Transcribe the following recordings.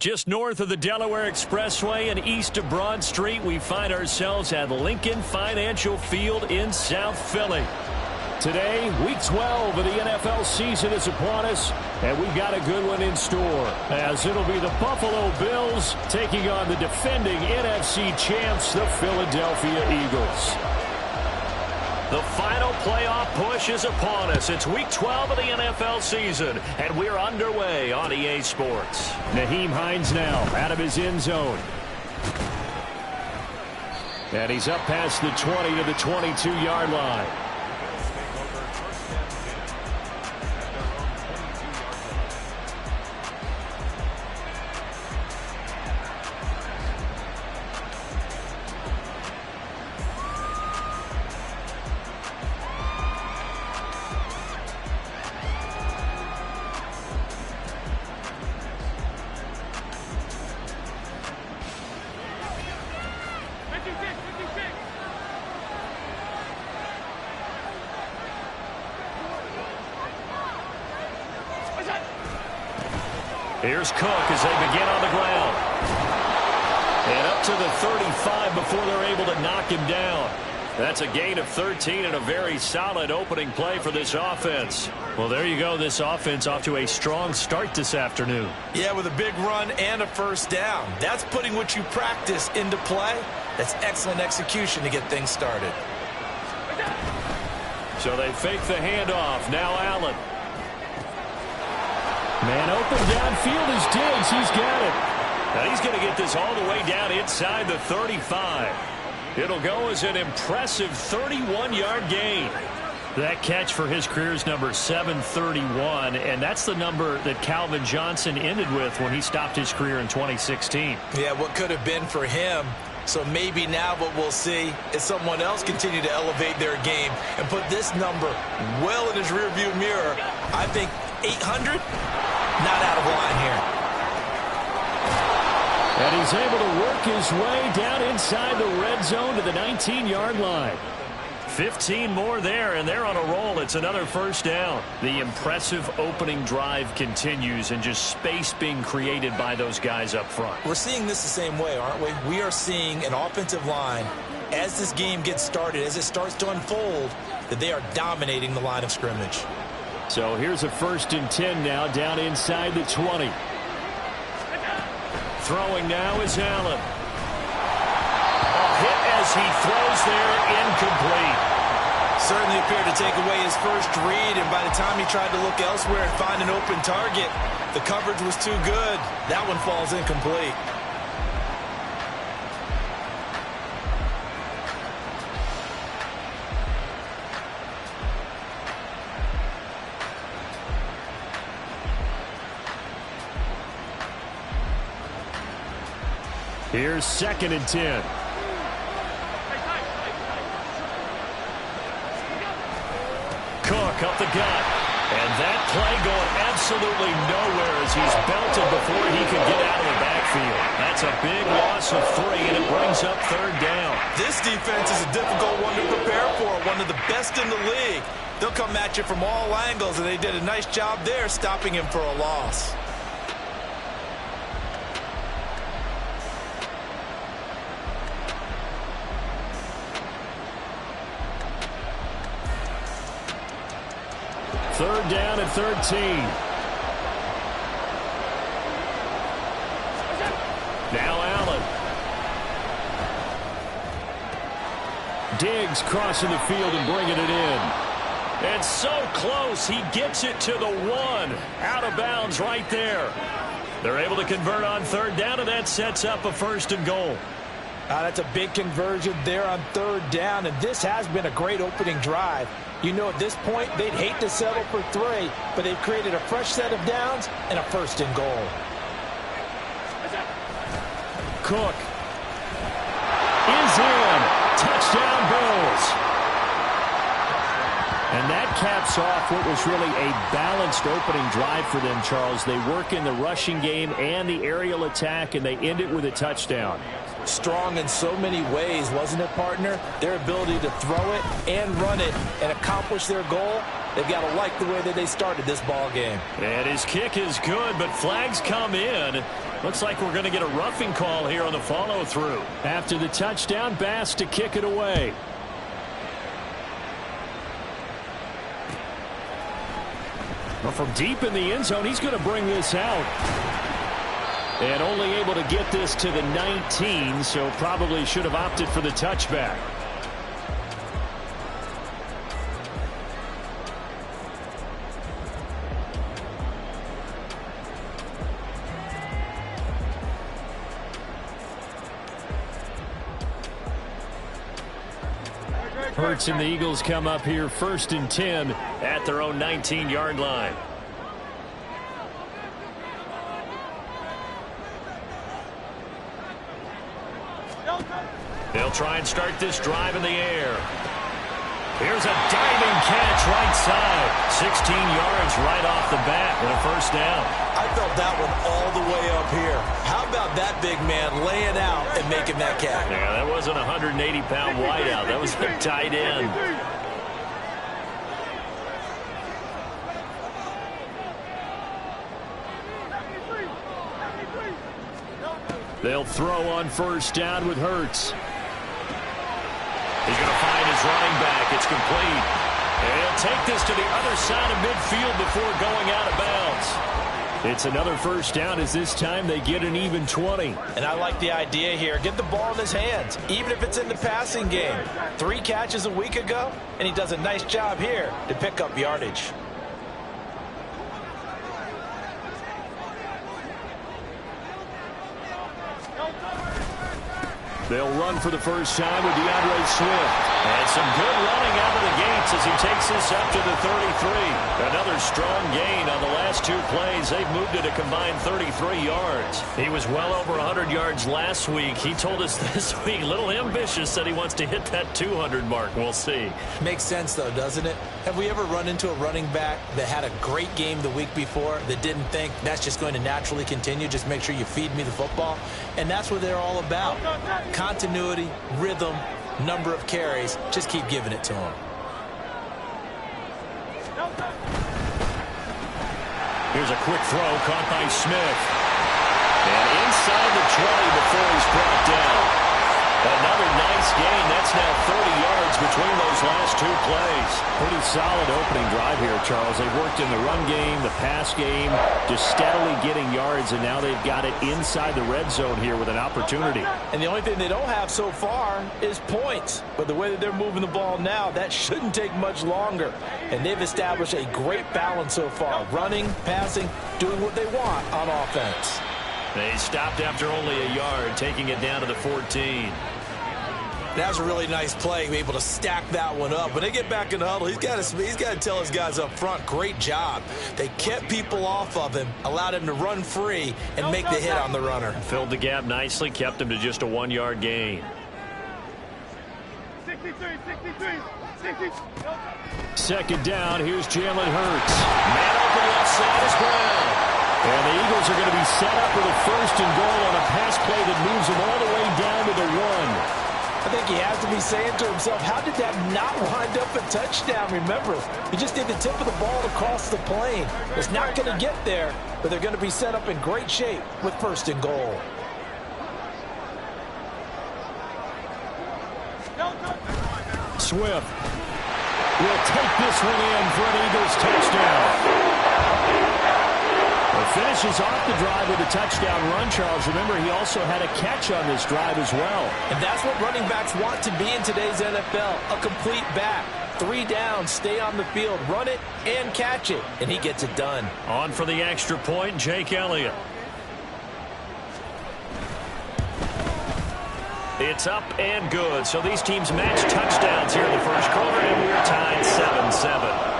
Just north of the Delaware Expressway and east of Broad Street, we find ourselves at Lincoln Financial Field in South Philly. Today, Week 12 of the NFL season is upon us, and we've got a good one in store, as it'll be the Buffalo Bills taking on the defending NFC champs, the Philadelphia Eagles. The final playoff push is upon us. It's Week 12 of the NFL season, and we're underway on EA Sports. Nyheim Hines now out of his end zone. And he's up past the 20 to the 22-yard line. Here's Cook as they begin on the ground. And up to the 35 before they're able to knock him down. That's a gain of 13 and a very solid opening play for this offense. Well, there you go. This offense off to a strong start this afternoon. Yeah, with a big run and a first down. That's putting what you practice into play. That's excellent execution to get things started. So they fake the handoff. Now Allen. Man open downfield is Diggs. He's got it. Now he's going to get this all the way down inside the 35. It'll go as an impressive 31-yard gain. That catch for his career is number 731, and that's the number that Calvin Johnson ended with when he stopped his career in 2016. Yeah, what could have been for him. So maybe now what we'll see is someone else continue to elevate their game and put this number well in his rearview mirror. I think 800, not out of line here. And he's able to work his way down inside the red zone to the 19-yard line. 15 more there, and they're on a roll. It's another first down. The impressive opening drive continues, and just space being created by those guys up front. We're seeing this the same way, aren't we? We are seeing an offensive line, as this game gets started, as it starts to unfold, that they are dominating the line of scrimmage. So here's a 1st and 10 now, down inside the 20. Throwing now is Allen. A hit as he throws there, incomplete. Certainly appeared to take away his first read, and by the time he tried to look elsewhere and find an open target, the coverage was too good. That one falls incomplete. Here's 2nd and 10. Cook up the gut. And that play going absolutely nowhere as he's belted before he can get out of the backfield. That's a big loss of 3, and it brings up 3rd down. This defense is a difficult one to prepare for, one of the best in the league. They'll come at you from all angles, and they did a nice job there stopping him for a loss. Third down and 13. Now Allen. Diggs crossing the field and bringing it in. And so close, he gets it to the 1. Out of bounds right there. They're able to convert on 3rd down, and that sets up a 1st and goal. That's a big conversion there on 3rd down, and this has been a great opening drive. You know, at this point, they'd hate to settle for 3, but they've created a fresh set of downs and a 1st and goal. Cook is in. Touchdown, Bills. And that caps off what was really a balanced opening drive for them, Charles. They work in the rushing game and the aerial attack, and they end it with a touchdown. Strong in so many ways, wasn't it, partner? Their ability to throw it and run it and accomplish their goal, they've got to like the way that they started this ball game. And his kick is good, but flags come in. Looks like we're going to get a roughing call here on the follow-through. After the touchdown, Bass to kick it away. Well, from deep in the end zone, he's going to bring this out. And only able to get this to the 19, so probably should have opted for the touchback. Hurts and the Eagles come up here 1st and 10 at their own 19-yard line. They'll try and start this drive in the air. Here's a diving catch right side. 16 yards right off the bat and a first down. I felt that one all the way up here. How about that big man laying out and making that catch? Yeah, that wasn't a 180-pound wideout. That was a tight end. They'll throw on first down with Hurts. He's going to find his running back. It's complete. And he'll take this to the other side of midfield before going out of bounds. It's another first down as this time they get an even 20. And I like the idea here. Get the ball in his hands, even if it's in the passing game. 3 catches a week ago, and he does a nice job here to pick up yardage. They'll run for the first time with DeAndre Swift. And some good running out of the gates as he takes this up to the 33. Another strong gain on the last 2 plays. They've moved it a combined 33 yards. He was well over 100 yards last week. He told us this week, a little ambitious, that he wants to hit that 200 mark. We'll see. Makes sense, though, doesn't it? Have we ever run into a running back that had a great game the week before that didn't think that's just going to naturally continue? Just make sure you feed me the football. And that's what they're all about. Continuity, rhythm, number of carries. Just keep giving it to him. Here's a quick throw caught by Smith. And inside the 20 before he's brought down. Another nice gain. That's now 30 yards between those last 2 plays. Pretty solid opening drive here, Charles. They've worked in the run game, the pass game, just steadily getting yards, and now they've got it inside the red zone here with an opportunity. And the only thing they don't have so far is points. But the way that they're moving the ball now, that shouldn't take much longer. And they've established a great balance so far. Running, passing, doing what they want on offense. They stopped after only a yard, taking it down to the 14. That was a really nice play, able to stack that one up. When they get back in the huddle, he's got to tell his guys up front, great job. They kept people off of him, allowed him to run free and make the hit on the runner. Filled the gap nicely, kept him to just a 1-yard gain. 2nd down, here's Jalen Hurts. Man open left side is Brown. And the Eagles are going to be set up with a 1st and goal on a pass play that moves them all the way down to the 1. I think he has to be saying to himself, how did that not wind up a touchdown? Remember, he just did the tip of the ball across the plane. It's not going to get there, but they're going to be set up in great shape with 1st and goal. Swift will take this one in for an Eagles touchdown. Finishes off the drive with a touchdown run, Charles. Remember, he also had a catch on this drive as well. And that's what running backs want to be in today's NFL, a complete back. 3 downs, stay on the field, run it, and catch it. And he gets it done. On for the extra point, Jake Elliott. It's up and good. So these teams match touchdowns here in the first quarter, and we're tied 7-7.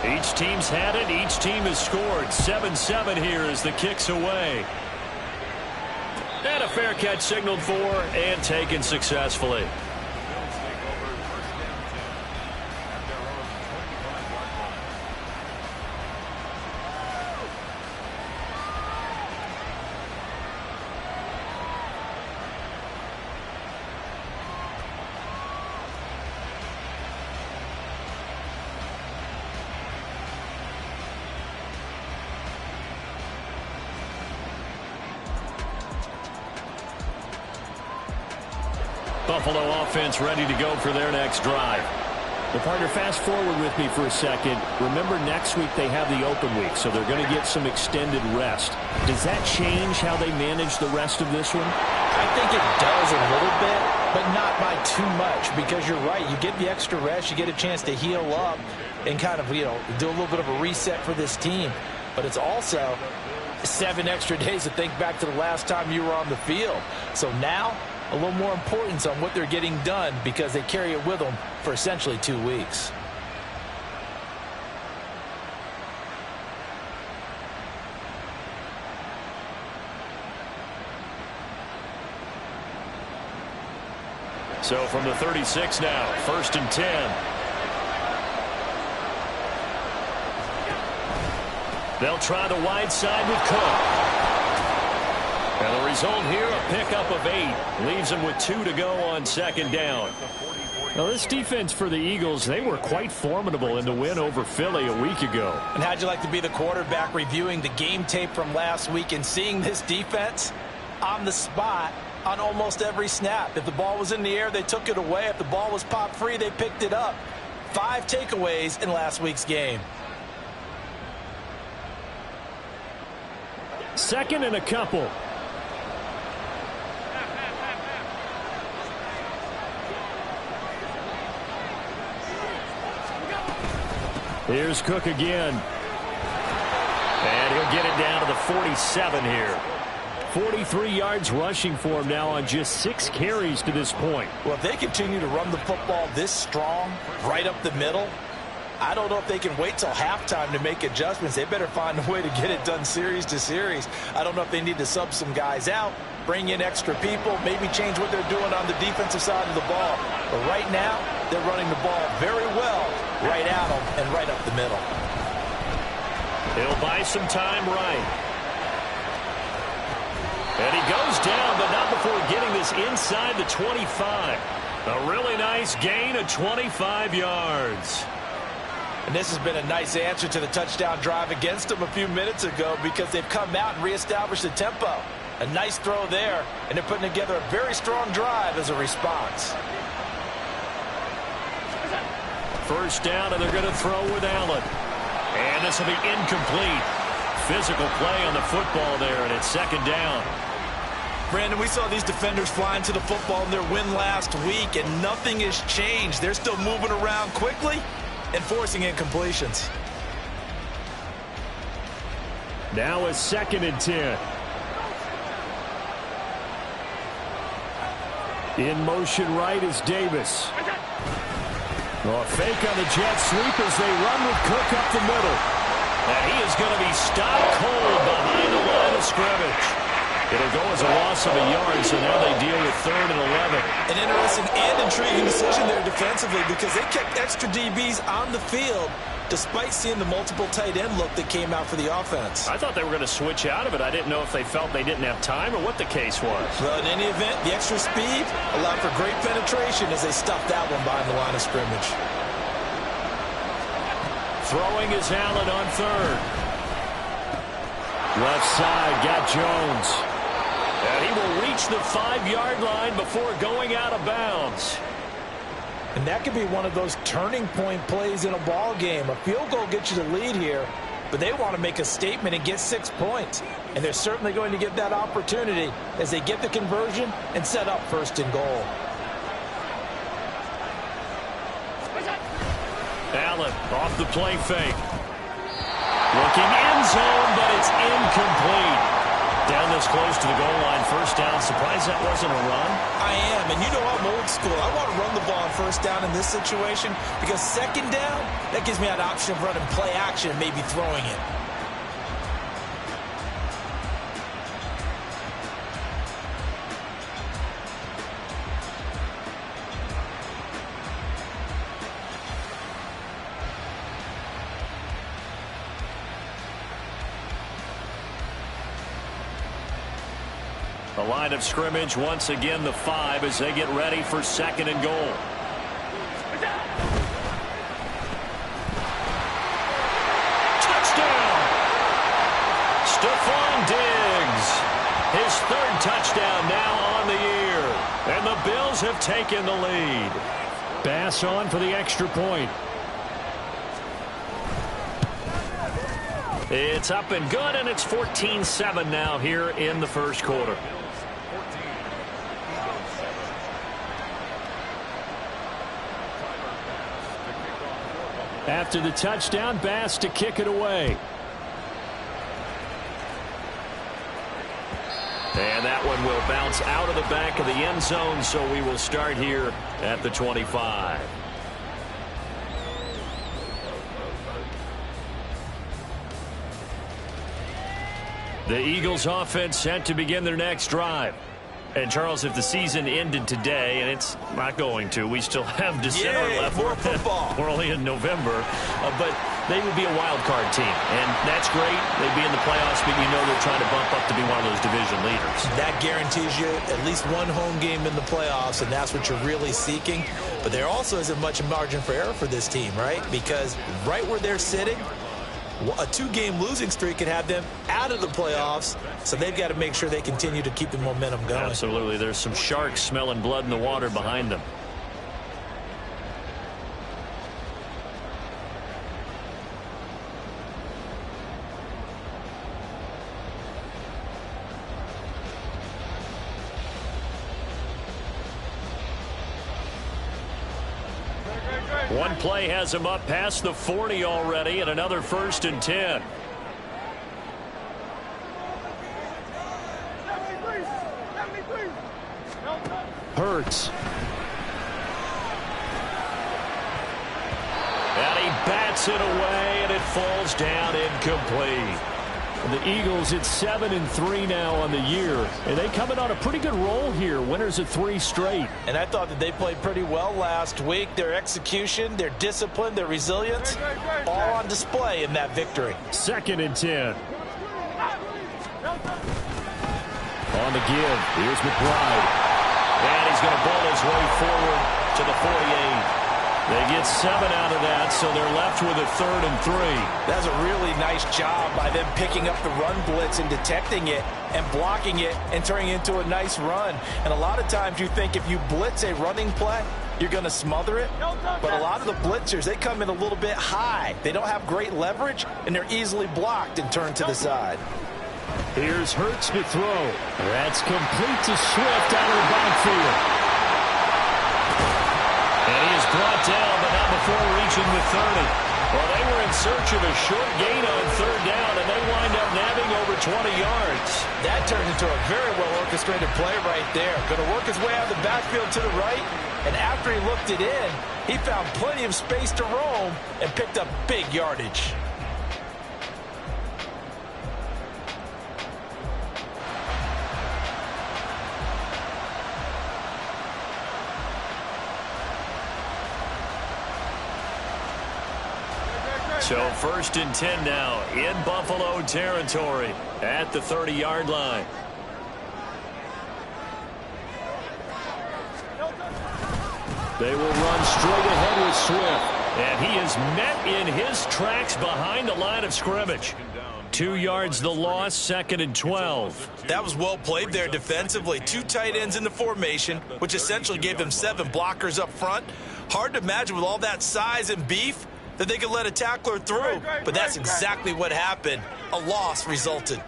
Each team's had it. Each team has scored. 7-7 here as the kick's away. And a fair catch signaled for and taken successfully. Buffalo offense ready to go for their next drive. Well, partner, fast forward with me for a second. Remember, next week they have the open week, so they're going to get some extended rest. Does that change how they manage the rest of this one? I think it does a little bit, but not by too much, because you're right. You get the extra rest, you get a chance to heal up and kind of, do a little bit of a reset for this team. But it's also 7 extra days to think back to the last time you were on the field. So now, a little more importance on what they're getting done because they carry it with them for essentially 2 weeks. So from the 36 now, 1st and 10. They'll try the wide side with Cook. And the result here, a pickup of 8. Leaves them with 2 to go on 2nd down. Now, this defense for the Eagles, they were quite formidable in the win over Philly a week ago. And how'd you like to be the quarterback reviewing the game tape from last week and seeing this defense on the spot on almost every snap? If the ball was in the air, they took it away. If the ball was popped free, they picked it up. 5 takeaways in last week's game. 2nd and a couple. Here's Cook again. And he'll get it down to the 47 here. 43 yards rushing for him now on just 6 carries to this point. Well, if they continue to run the football this strong, right up the middle, I don't know if they can wait till halftime to make adjustments. They better find a way to get it done series to series. I don't know if they need to sub some guys out, bring in extra people, maybe change what they're doing on the defensive side of the ball. But right now, they're running the ball very well right at them and right up the middle. He'll buy some time right. And he goes down, but not before getting this inside the 25. A really nice gain of 25 yards. And this has been a nice answer to the touchdown drive against them a few minutes ago because they've come out and reestablished the tempo. A nice throw there, and they're putting together a very strong drive as a response. 1st down, and they're going to throw with Allen. And this will be incomplete. Physical play on the football there, and it's 2nd down. Brandon, we saw these defenders flying to the football in their win last week, and nothing has changed. They're still moving around quickly and forcing incompletions. Now a 2nd and 10. In motion right is Davis. A fake on the jet sweep as they run with Cook up the middle. And he is going to be stopped cold behind the line of scrimmage. It'll go as a loss of a yard, so now they deal with 3rd and 11. An interesting and intriguing decision there defensively because they kept extra DBs on the field despite seeing the multiple tight end look that came out for the offense. I thought they were going to switch out of it. I didn't know if they felt they didn't have time or what the case was. Well, in any event, the extra speed allowed for great penetration as they stuffed that one behind the line of scrimmage. Throwing is Allen on 3rd. Left side, got Jones. And he will reach the 5-yard line before going out of bounds. And that could be one of those turning point plays in a ball game. A field goal gets you the lead here, but they want to make a statement and get 6 points. And they're certainly going to get that opportunity as they get the conversion and set up 1st and goal. Allen off the play fake. Looking end zone, but it's incomplete. Down this close to the goal line, 1st down. Surprised that wasn't a run? I am, and you know I'm old school. I want to run the ball on 1st down in this situation because 2nd down, that gives me an option of running play action and maybe throwing it. The line of scrimmage, once again, the 5 as they get ready for 2nd and goal. Touchdown! Stephon Diggs. His 3rd touchdown now on the year. And the Bills have taken the lead. Bass on for the extra point. It's up and good, and it's 14-7 now here in the first quarter. After the touchdown, Bass to kick it away. And that one will bounce out of the back of the end zone, so we will start here at the 25. The Eagles offense set to begin their next drive. And, Charles, if the season ended today, and it's not going to, we still have December left. More football. We're only in November. But they would be a wild card team. And that's great. They'd be in the playoffs, but you know they're trying to bump up to be one of those division leaders. That guarantees you at least one home game in the playoffs, and that's what you're really seeking. But there also isn't much margin for error for this team, right? Because right where they're sitting, a two-game losing streak could have them out of the playoffs, so they've got to make sure they continue to keep the momentum going. Absolutely. There's some sharks smelling blood in the water behind them. One play has him up past the 40 already, and another 1st and 10. Hurts. And he bats it away, and it falls down incomplete. The Eagles at 7-3 now on the year, and they coming on a pretty good roll here. Winners of 3 straight. And I thought that they played pretty well last week. Their execution, their discipline, their resilience, all on display in that victory. 2nd and 10. On the give, here's McBride. And he's going to bowl his way forward to the 48. They get 7 out of that, so they're left with a 3rd and 3. That's a really nice job by them picking up the run blitz and detecting it and blocking it and turning it into a nice run. And a lot of times you think if you blitz a running play, you're going to smother it. But a lot of the blitzers, they come in a little bit high. They don't have great leverage, and they're easily blocked and turned to the side. Here's Hurts to throw. That's complete to Swift out of the backfield. And he is brought down, but not before reaching the 30. Well, they were in search of a short gain on 3rd down, and they wind up nabbing over 20 yards. That turned into a very well-orchestrated play right there. Going to work his way out of the backfield to the right, and after he looked it in, he found plenty of space to roam and picked up big yardage. So 1st and 10 now in Buffalo territory at the 30-yard line. They will run straight ahead with Swift. And he is met in his tracks behind the line of scrimmage. 2 yards the loss, 2nd and 12. That was well played there defensively. 2 tight ends in the formation, which essentially gave them 7 blockers up front. Hard to imagine with all that size and beef that they could let a tackler through. But that's exactly what happened. A loss resulted.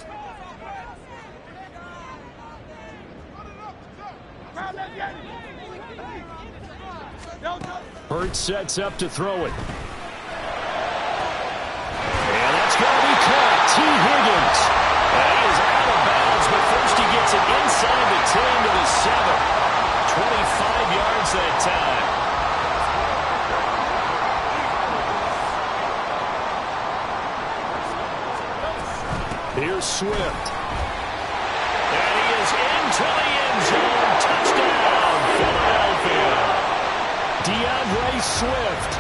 Hurts sets up to throw it. And that's going to be caught. T. Higgins. And he is out of bounds, but first he gets it inside the 10 to the 7. 25 yards that time. Here's Swift. And he is into the end zone. Touchdown, Philadelphia. DeAndre Swift,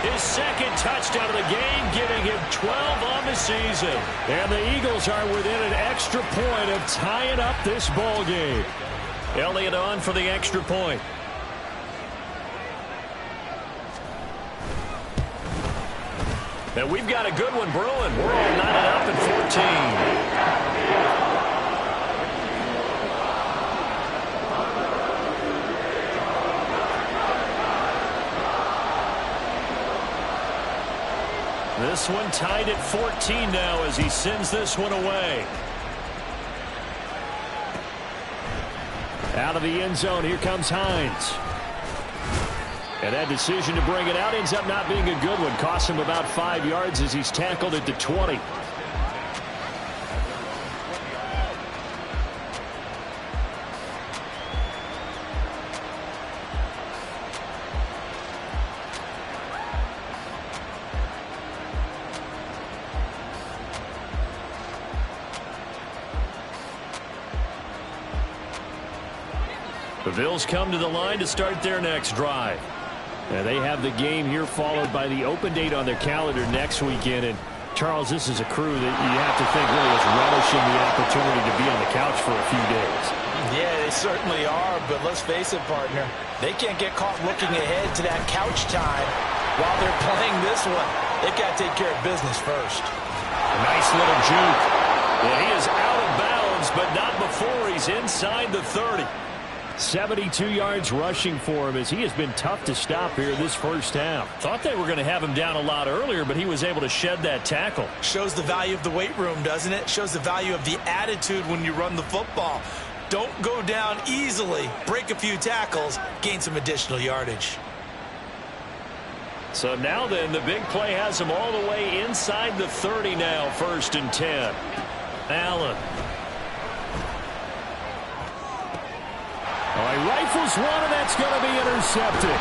his 2nd touchdown of the game, giving him 12 on the season. And the Eagles are within an extra point of tying up this ball game. Elliott on for the extra point. And we've got a good one brewing. We're all knotted up at 14. This one tied at 14 now as he sends this one away. Out of the end zone, here comes Hines. And that decision to bring it out ends up not being a good one. Costs him about 5 yards as he's tackled at the 20. The Bills come to the line to start their next drive. And they have the game here followed by the open date on their calendar next weekend. And Charles, this is a crew that you have to think really is relishing the opportunity to be on the couch for a few days. Yeah, they certainly are, but let's face it, partner. They can't get caught looking ahead to that couch time while they're playing this one. They've got to take care of business first. A nice little juke. Yeah, he is out of bounds, but not before he's inside the 30. 72 yards rushing for him as he has been tough to stop here this first half. Thought they were going to have him down a lot earlier, but he was able to shed that tackle. Shows the value of the weight room, doesn't it? Shows the value of the attitude when you run the football. Don't go down easily. Break a few tackles. Gain some additional yardage. So now then, the big play has him all the way inside the 30 now, 1st and 10. Allen. He rifles one, and that's going to be intercepted.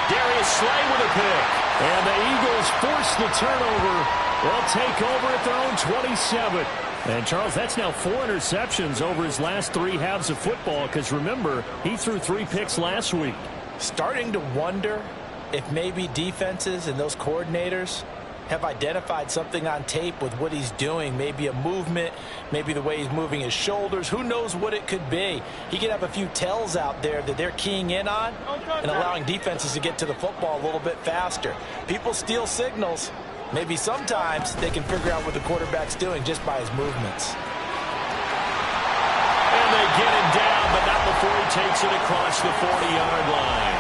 Darius Slay with a pick. And the Eagles force the turnover. They'll take over at their own 27. And, Charles, that's now 4 interceptions over his last 3 halves of football because, remember, he threw 3 picks last week. Starting to wonder if maybe defenses and those coordinators have identified something on tape with what he's doing. Maybe a movement, maybe the way he's moving his shoulders. Who knows what it could be? He could have a few tells out there that they're keying in on and allowing defenses to get to the football a little bit faster. People steal signals. Maybe sometimes they can figure out what the quarterback's doing just by his movements. And they get him down, but not before he takes it across the 40-yard line.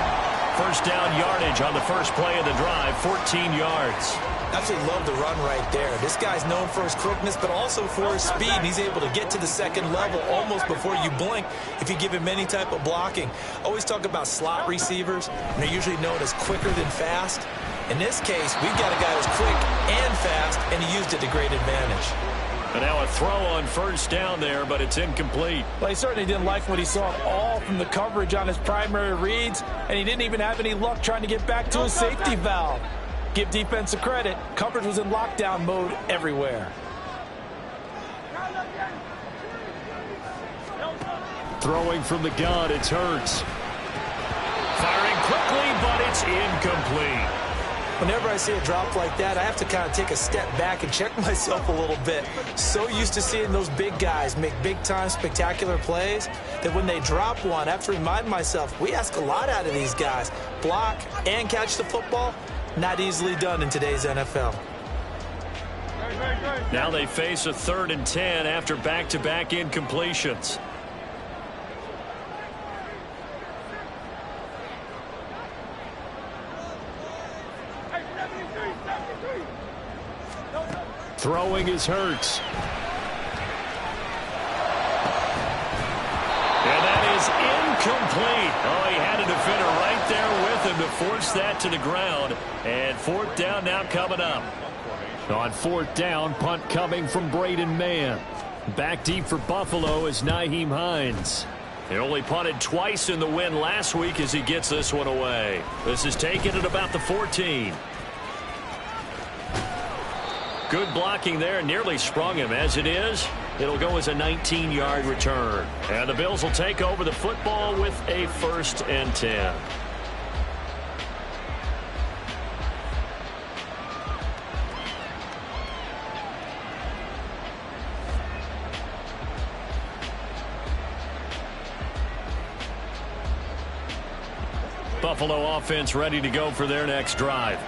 First down yardage on the first play of the drive, 14 yards. Absolutely love the run right there. This guy's known for his quickness, but also for his speed. And he's able to get to the second level almost before you blink if you give him any type of blocking. Always talk about slot receivers, and they're usually known as quicker than fast. In this case, we've got a guy who's quick and fast, and he used it to great advantage. And now a throw on first down there, but it's incomplete. Well, he certainly didn't like what he saw at all from the coverage on his primary reads, and he didn't even have any luck trying to get back to his safety valve. Give defense a credit. Coverage was in lockdown mode everywhere. Throwing from the gun, it's Hurts. Firing quickly, but it's incomplete. Whenever I see a drop like that, I have to kind of take a step back and check myself a little bit. So used to seeing those big guys make big-time spectacular plays that when they drop one, I have to remind myself, we ask a lot out of these guys. Block and catch the football, not easily done in today's NFL. Now they face a 3rd and 10 after back-to-back incompletions. Throwing is Hurts. And that is incomplete. Oh, he had a defender right there with him to force that to the ground. And 4th down now coming up. On 4th down, punt coming from Braden Mann. Back deep for Buffalo is Nyheim Hines. He only punted twice in the win last week as he gets this one away. This is taken at about the 14. Good blocking there, nearly sprung him. As it is, it'll go as a 19-yard return. And the Bills will take over the football with a 1st and 10. Buffalo offense ready to go for their next drive.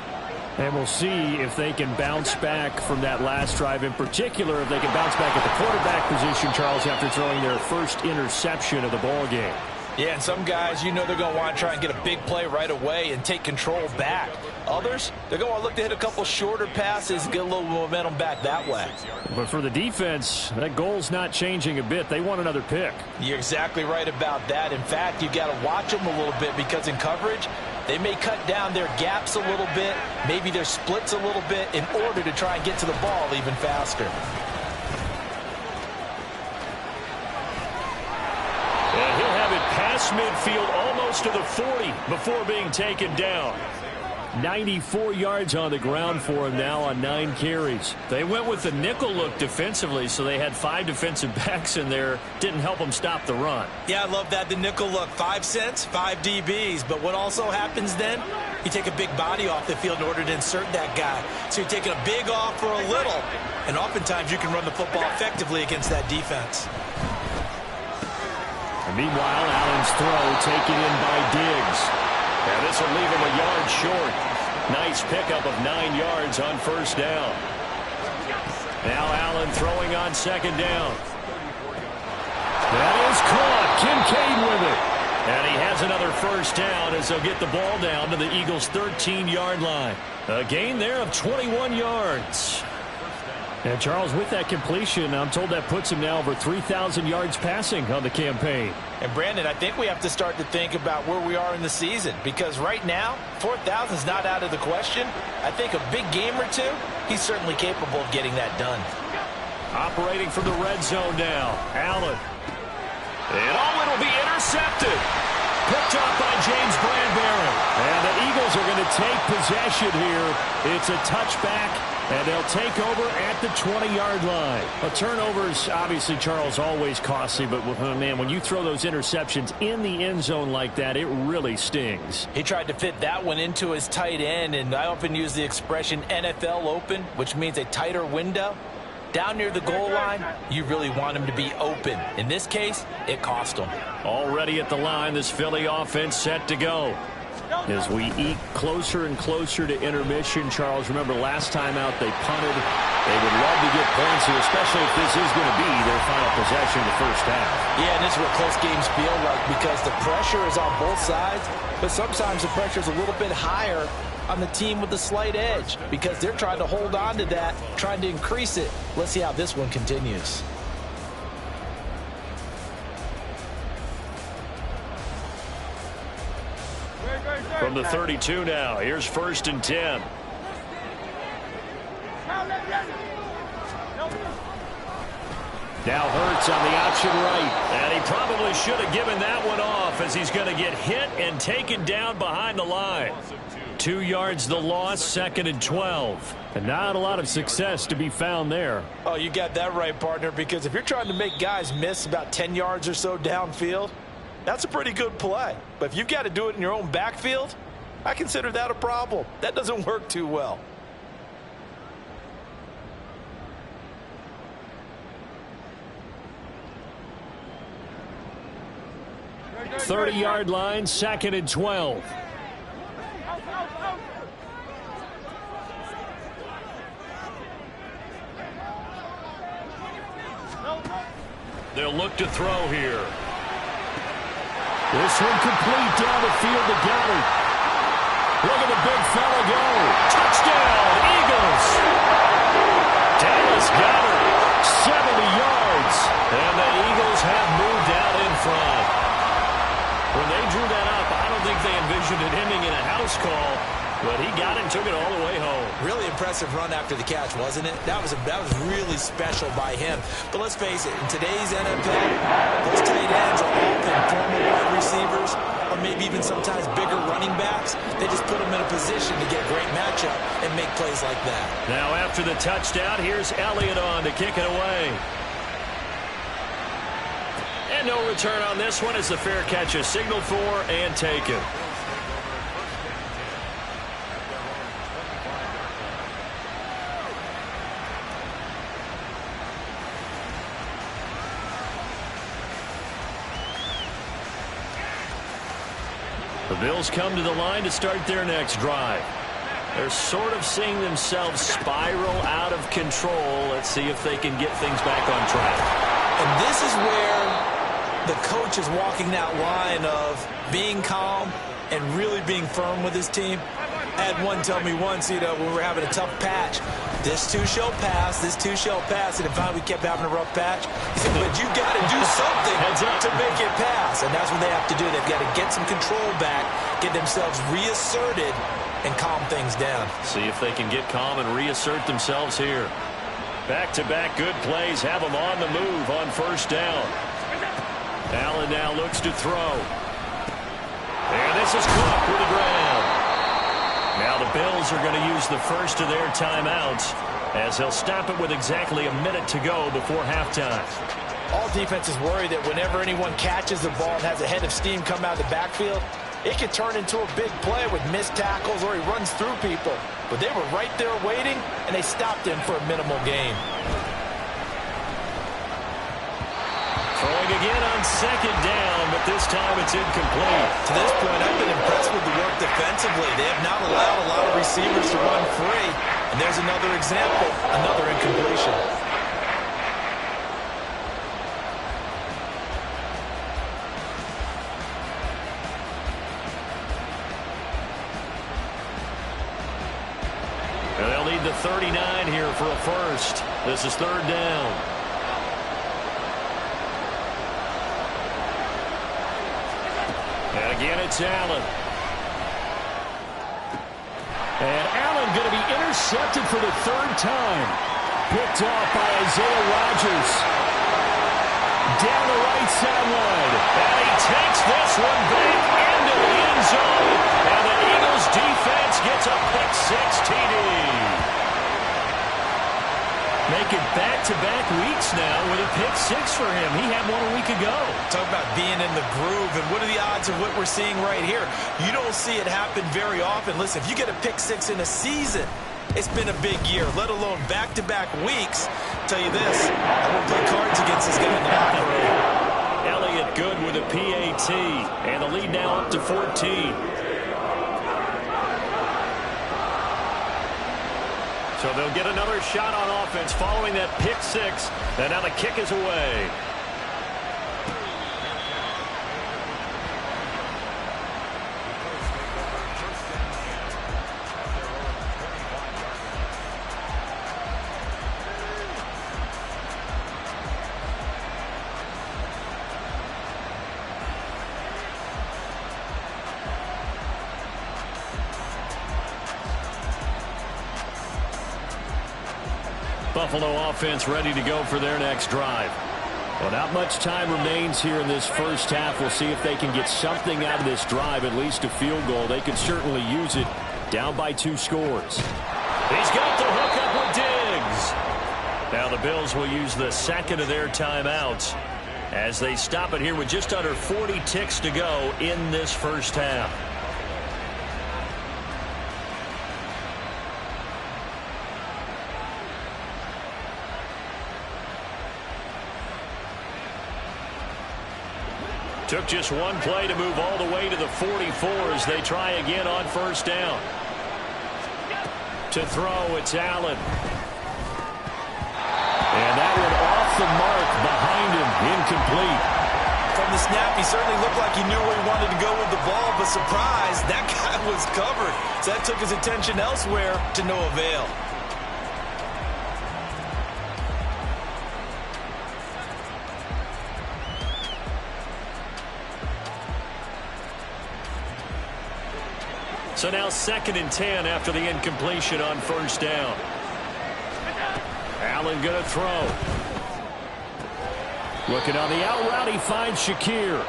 And we'll see if they can bounce back from that last drive. In particular, if they can bounce back at the quarterback position, Charles, after throwing their first interception of the ball game. Yeah, and some guys, you know they're going to want to try and get a big play right away and take control back. Others, they're going to look to hit a couple shorter passes, get a little momentum back that way. But for the defense, that goal's not changing a bit. They want another pick. You're exactly right about that. In fact, you got to watch them a little bit because in coverage, they may cut down their gaps a little bit, maybe their splits a little bit in order to try and get to the ball even faster. And he'll have it past midfield almost to the 40 before being taken down. 94 yards on the ground for him now on 9 carries. They went with the nickel look defensively, so they had 5 defensive backs in there. Didn't help them stop the run. Yeah, I love that. The nickel look, 5 cents, 5 DBs. But what also happens then, you take a big body off the field in order to insert that guy. So you're taking a big off for a little. And oftentimes you can run the football effectively against that defense. And meanwhile, Allen's throw taken in by Diggs. And this will leave him a yard short. Nice pickup of 9 yards on first down. Now Allen throwing on second down. That is caught. Kincaid with it. And he has another first down as they'll get the ball down to the Eagles' 13-yard line. A gain there of 21 yards. And Charles, with that completion, I'm told that puts him now over 3,000 yards passing on the campaign. And Brandon, I think we have to start to think about where we are in the season, because right now 4,000 is not out of the question. I think a big game or two, he's certainly capable of getting that done. Operating from the red zone now, Allen. And it'll be intercepted. Picked up by James Bradbury. And the Eagles are going to take possession here. It's a touchback, and they'll take over at the 20-yard line. A turnover's obviously, Charles, always costly, but man, when you throw those interceptions in the end zone like that, it really stings. He tried to fit that one into his tight end, and I often use the expression NFL open, which means a tighter window. Down near the goal line, you really want him to be open. In this case, it cost him. Already at the line, this Philly offense set to go. As we eke closer and closer to intermission, Charles, remember last time out they punted. They would love to get points here, especially if this is going to be their final possession of the first half. Yeah, and this is what close games feel like, because the pressure is on both sides, but sometimes the pressure is a little bit higher on the team with the slight edge because they're trying to hold on to that, trying to increase it. Let's see how this one continues. From the 32 now, here's 1st and 10. Now Hurts on the option right. And he probably should have given that one off as he's going to get hit and taken down behind the line. 2 yards the loss, 2nd and 12. And not a lot of success to be found there. Oh, you got that right, partner, because if you're trying to make guys miss about 10 yards or so downfield, that's a pretty good play. But if you've got to do it in your own backfield, I consider that a problem. That doesn't work too well. Thirty-yard line, 2nd and 12. They'll look to throw here. This one complete down the field to Goddard. Look at the big fella go. Touchdown, Eagles. Dallas Goddard, 70 yards. And the Eagles have moved out in front. When they drew that up, I don't think they envisioned it ending in a house call, but he got it and took it all the way home. Really impressive run after the catch, wasn't it? That was really special by him. But let's face it, in today's NFL, those tight ends are often former wide receivers or maybe even sometimes bigger running backs. They just put them in a position to get a great matchup and make plays like that. Now after the touchdown, here's Elliott on to kick it away. And no return on this one as the fair catch is signaled for and taken. The Bills come to the line to start their next drive. They're sort of seeing themselves spiral out of control. Let's see if they can get things back on track. And this is where the coach is walking that line of being calm and really being firm with his team. I had one tell me once, when we were having a tough patch, this too shall pass, this too shall pass, and if finally we kept having a rough patch, he said, but you got to do something to make it pass, and that's what they have to do. They've got to get some control back, get themselves reasserted, and calm things down. See if they can get calm and reassert themselves here. Back-to-back good plays have them on the move on first down. Allen now looks to throw. And this is Cook with the grab. Now the Bills are going to use the first of their timeouts as they'll stop it with exactly a minute to go before halftime. All defenses worry that whenever anyone catches the ball and has a head of steam come out of the backfield, it could turn into a big play with missed tackles or he runs through people. But they were right there waiting, and they stopped him for a minimal gain. Throwing again on second down, but this time it's incomplete. To this point, I've been impressed with the work defensively. They have not allowed a lot of receivers to run free. And there's another example, another incompletion. And they'll need the 39 here for a first. This is third down. And again, it's Allen. And Allen going to be intercepted for the third time. Picked off by Isaiah Rodgers. Down the right sideline. And he takes this one back into the end zone. And the Eagles defense gets a pick-six TD. Make it back-to-back weeks now with a pick-six for him. He had one a week ago. Talk about being in the groove, and what are the odds of what we're seeing right here? You don't see it happen very often. Listen, if you get a pick-six in a season, it's been a big year, let alone back-to-back weeks. I'll tell you this, I won't play cards against this guy in the locker room. Elliott good with a PAT, and the lead now up to 14. So they'll get another shot on offense following that pick six. And now the kick is away. Buffalo offense ready to go for their next drive. Well, not much time remains here in this first half. We'll see if they can get something out of this drive, at least a field goal. They could certainly use it. Down by 2 scores. He's got the hook up with Diggs. Now the Bills will use the second of their timeouts as they stop it here with just under 40 ticks to go in this first half. Took just one play to move all the way to the 44 as they try again on first down. To throw, it's Allen. And that one off the mark behind him, incomplete. From the snap, he certainly looked like he knew where he wanted to go with the ball, but surprise, that guy was covered. So that took his attention elsewhere to no avail. So now 2nd and 10 after the incompletion on first down. Allen going to throw. Looking on the out route, he finds Shakir.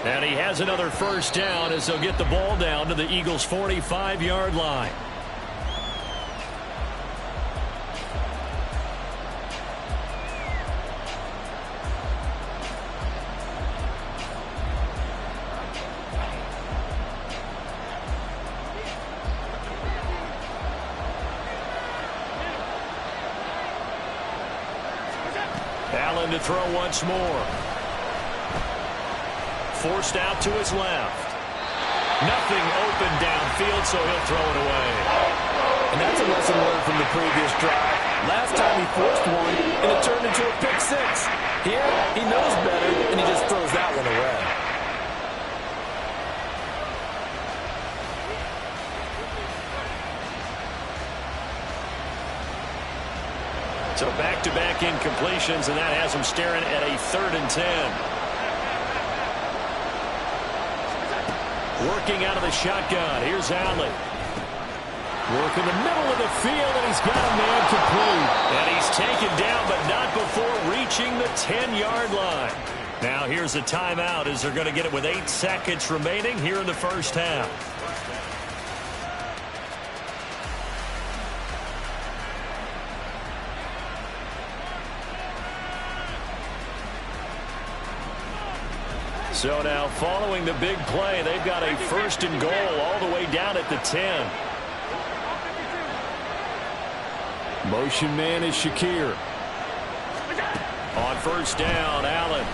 And he has another first down as they'll get the ball down to the Eagles' 45-yard line. Allen to throw once more. Forced out to his left. Nothing open downfield, so he'll throw it away. And that's a lesson learned from the previous drive. Last time he forced one, and it turned into a pick six. Here, he knows better, and he just throws that one away. So back-to-back incompletions, and that has him staring at a 3rd and 10. Working out of the shotgun. Here's Allen. Working the middle of the field, and he's got a man complete. And he's taken down, but not before reaching the 10-yard line. Now here's a timeout as they're going to get it with 8 seconds remaining here in the first half. So now following the big play, they've got a 1st and goal all the way down at the 10. Motion man is Shakir. On 1st down, Allen.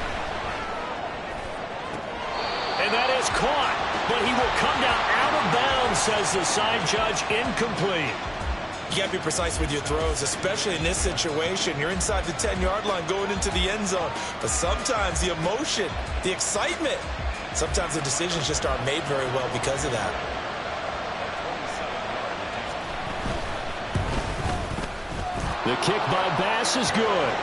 And that is caught, but he will come down out of bounds, says the side judge, incomplete. You got to be precise with your throws, especially in this situation. You're inside the 10-yard line going into the end zone. But sometimes the emotion, the excitement, sometimes the decisions just aren't made very well because of that. The kick by Bass is good.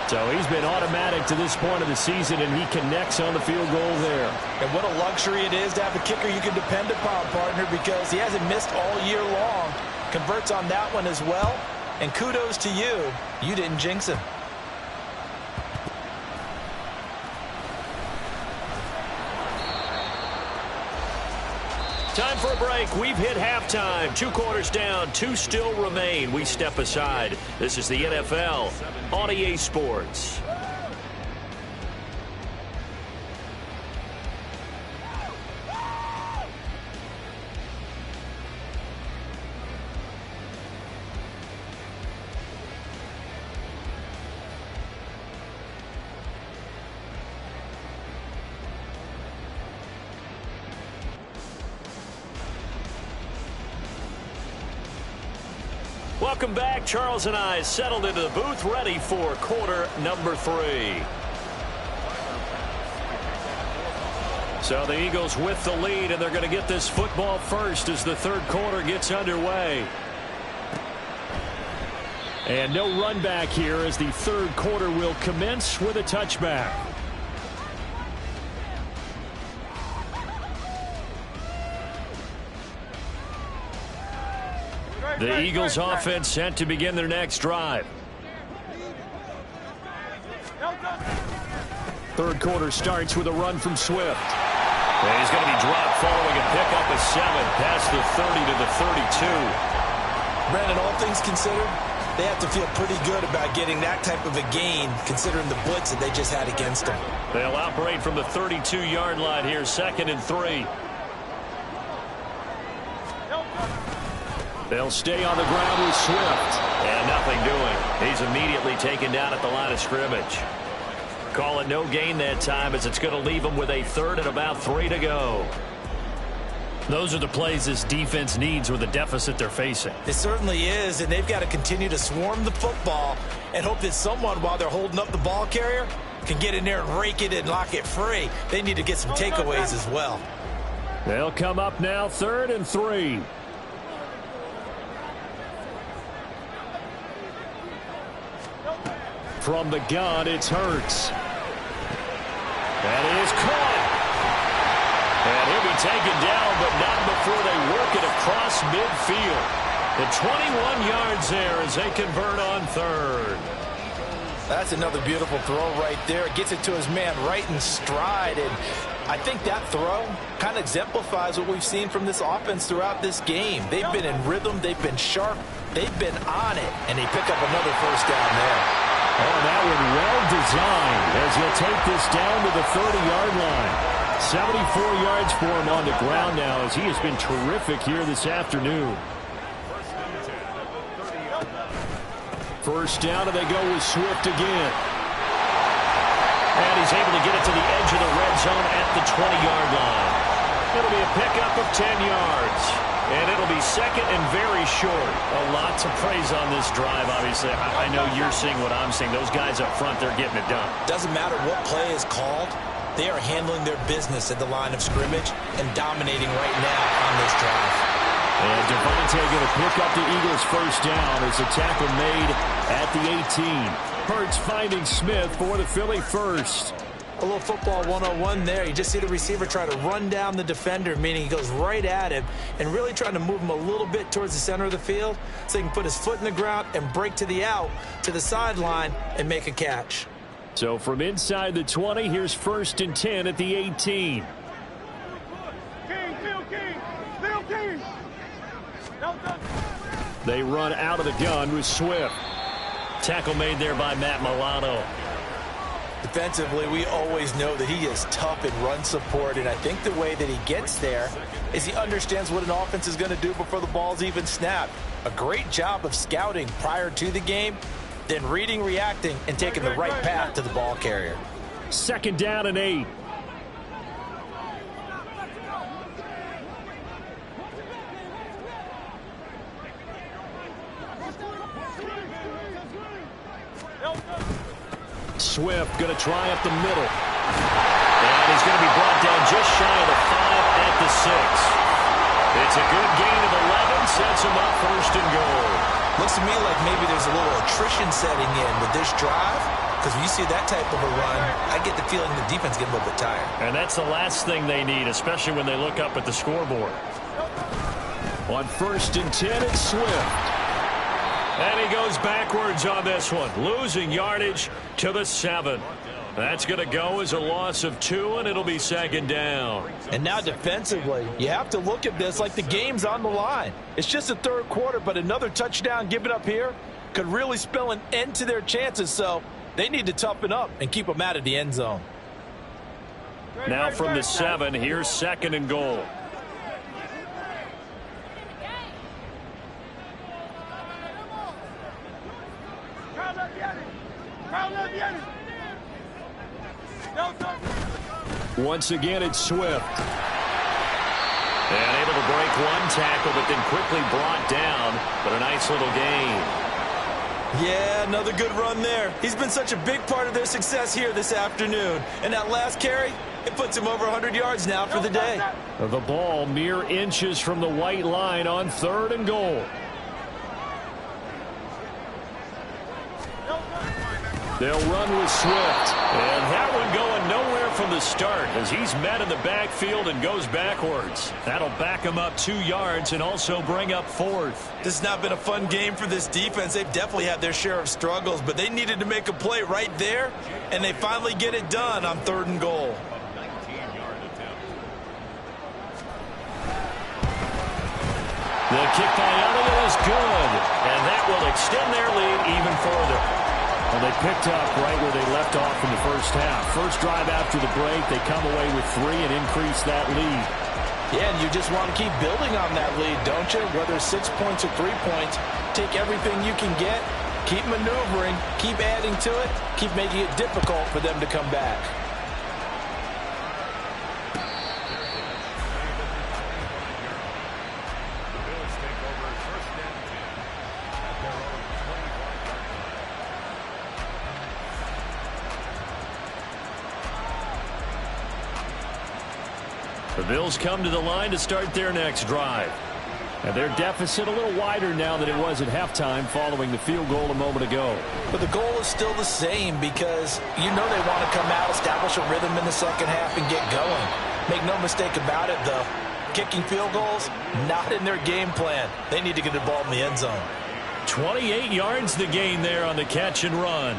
So he's been automatic to this point of the season, and he connects on the field goal there. And what a luxury it is to have a kicker you can depend upon, partner, because he hasn't missed all year long. Converts on that one as well. And kudos to you. You didn't jinx him. Time for a break. We've hit halftime. 2 quarters down. 2 still remain. We step aside. This is the NFL on EA Sports. Welcome back. Charles and I settled into the booth, ready for quarter number 3. So the Eagles with the lead, and they're going to get this football first as the 3rd quarter gets underway. And no run back here as the 3rd quarter will commence with a touchback. The Eagles offense set to begin their next drive. 3rd quarter starts with a run from Swift. And he's going to be dropped following a pickup of 7 past the 30 to the 32. Brandon, all things considered, they have to feel pretty good about getting that type of a gain considering the blitz that they just had against them. They'll operate from the 32-yard line here, 2nd and 3. They'll stay on the ground with Swift. And nothing doing. He's immediately taken down at the line of scrimmage. Call it no gain that time as it's going to leave them with a 3rd and about 3 to go. Those are the plays this defense needs with the deficit they're facing. It certainly is, and they've got to continue to swarm the football and hope that someone, while they're holding up the ball carrier, can get in there and rake it and lock it free. They need to get some takeaways as well. They'll come up now, 3rd and 3. From the gun, it's Hurts. That is caught. And he'll be taken down, but not before they work it across midfield. The 21 yards there as they convert on 3rd. That's another beautiful throw right there. It gets it to his man right in stride. And I think that throw kind of exemplifies what we've seen from this offense throughout this game. They've been in rhythm. They've been sharp. They've been on it. And they pick up another 1st down there. Oh, that one well designed as he'll take this down to the 30-yard line. 74 yards for him on the ground now as he has been terrific here this afternoon. 1st down, and they go with Swift again. And he's able to get it to the edge of the red zone at the 20-yard line. It'll be a pickup of 10 yards. And it'll be 2nd and very short. A lot to praise on this drive, obviously. I know you're seeing what I'm seeing. Those guys up front, they're getting it done. Doesn't matter what play is called. They are handling their business at the line of scrimmage and dominating right now on this drive. And Devontae going to pick up the Eagles' first down as a tackle made at the 18. Hurts finding Smith for the Philly first. A little football 101 there. You just see the receiver try to run down the defender, meaning he goes right at him and really trying to move him a little bit towards the center of the field so he can put his foot in the ground and break to the out, to the sideline, and make a catch. So from inside the 20, here's 1st and 10 at the 18. They run out of the gun with Swift. Tackle made there by Matt Milano. Defensively, we always know that he is tough in run support, and I think the way that he gets there is he understands what an offense is going to do before the ball's even snapped. A great job of scouting prior to the game, then reading, reacting, and taking the right path to the ball carrier. 2nd down and 8. Swift going to try up the middle. And he's going to be brought down just shy of the 5 at the 6. It's a good gain of 11, sets him up 1st and goal. Looks to me like maybe there's a little attrition setting in with this drive, because when you see that type of a run, I get the feeling the defense get a little bit tired. And that's the last thing they need, especially when they look up at the scoreboard. On 1st and 10, it's Swift. And he goes backwards on this one, losing yardage to the 7. That's going to go as a loss of 2, and it'll be 2nd down. And now defensively, you have to look at this like the game's on the line. It's just the 3rd quarter, but another touchdown given up here could really spell an end to their chances, so they need to toughen up and keep them out of the end zone. Now from the 7, here's 2nd and goal. Once again, it's Swift. And able to break one tackle, but then quickly brought down. But a nice little gain. Yeah, another good run there. He's been such a big part of their success here this afternoon. And that last carry, it puts him over 100 yards now for the day. The ball mere inches from the white line on 3rd and goal. They'll run with Swift. And that one going nowhere from the start as he's met in the backfield and goes backwards. That'll back him up 2 yards and also bring up 4th. This has not been a fun game for this defense. They've definitely had their share of struggles, but they needed to make a play right there, and they finally get it done on 3rd and goal. The kick by Elliott is good, and that will extend their lead even further. Well, they picked up right where they left off in the first half. First drive after the break, they come away with 3 and increase that lead. Yeah, and you just want to keep building on that lead, don't you? Whether it's 6 points or 3 points, take everything you can get, keep maneuvering, keep adding to it, keep making it difficult for them to come back. The Bills come to the line to start their next drive. And their deficit a little wider now than it was at halftime following the field goal a moment ago. But the goal is still the same because you know they want to come out, establish a rhythm in the second half, and get going. Make no mistake about it, though. Kicking field goals, not in their game plan. They need to get the ball in the end zone. 28 yards the gain there on the catch and run.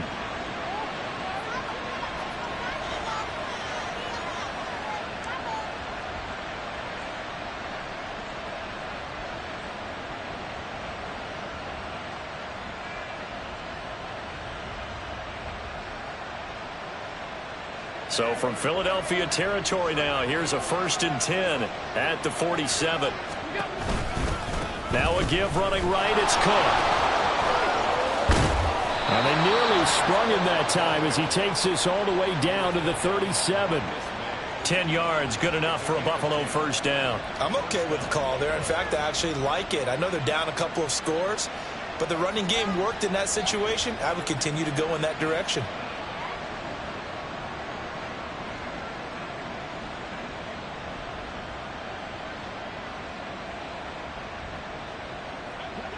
So from Philadelphia territory now, here's a 1st and 10 at the 47. Now a give running right, it's Cook. And they nearly sprung him that time as he takes this all the way down to the 37. 10 yards, good enough for a Buffalo first down. I'm okay with the call there. In fact, I actually like it. I know they're down a couple of scores, but the running game worked in that situation. I would continue to go in that direction.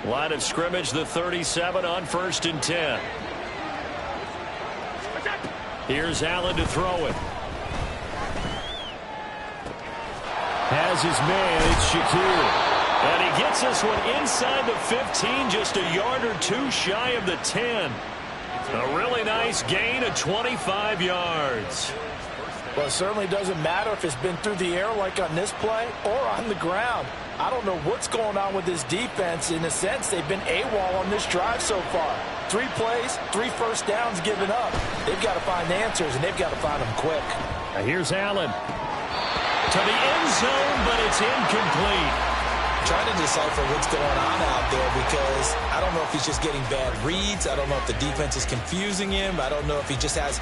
Line of scrimmage, the 37 on 1st and 10. Here's Allen to throw it. Has his man, it's Shakir. And he gets this one inside the 15, just a yard or two shy of the 10. A really nice gain of 25 yards. Well, it certainly doesn't matter if it's been through the air like on this play or on the ground. I don't know what's going on with this defense. In a sense, they've been AWOL on this drive so far. 3 plays, 3 first downs given up. They've got to find answers, and they've got to find them quick. Now here's Allen. To the end zone, but it's incomplete. Trying to decipher what's going on out there because I don't know if he's just getting bad reads. I don't know if the defense is confusing him. I don't know if he just has,